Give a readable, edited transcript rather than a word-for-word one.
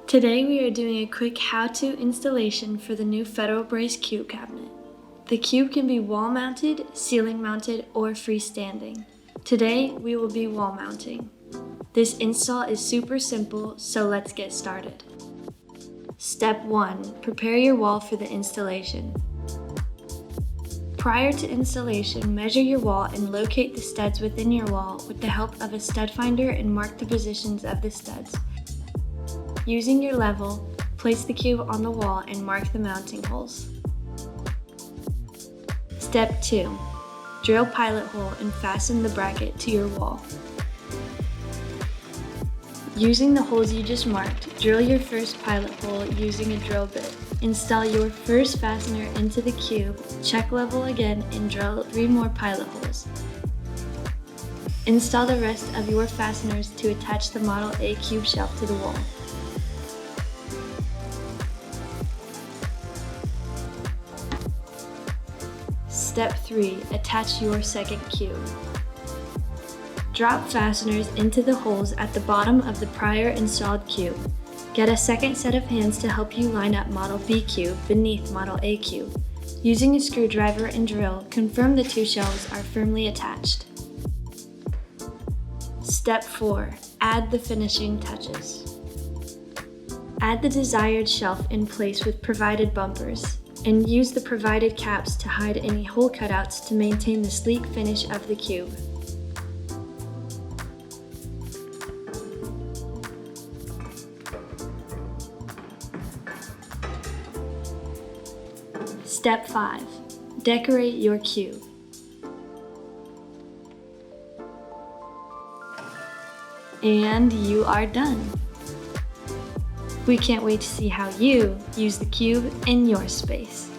Today we are doing a quick how-to installation for the new Federal Brace Cube cabinet. The cube can be wall-mounted, ceiling-mounted, or freestanding. Today we will be wall-mounting. This install is super simple, so let's get started. Step 1. Prepare your wall for the installation. Prior to installation, measure your wall and locate the studs within your wall with the help of a stud finder and mark the positions of the studs. Using your level, place the cube on the wall and mark the mounting holes. Step 2. Drill pilot hole and fasten the bracket to your wall. Using the holes you just marked, drill your first pilot hole using a drill bit. Install your first fastener into the cube, check level again, and drill 3 more pilot holes. Install the rest of your fasteners to attach the Model A cube shelf to the wall. Step 3. Attach your second cube. Drop fasteners into the holes at the bottom of the prior installed cube. Get a second set of hands to help you line up Model B cube beneath Model A cube. Using a screwdriver and drill, confirm the 2 shelves are firmly attached. Step 4. Add the finishing touches. Add the desired shelf in place with provided bumpers, and use the provided caps to hide any hole cutouts to maintain the sleek finish of the cube. Step 5. Decorate your cube. And you are done. We can't wait to see how you use the cube in your space.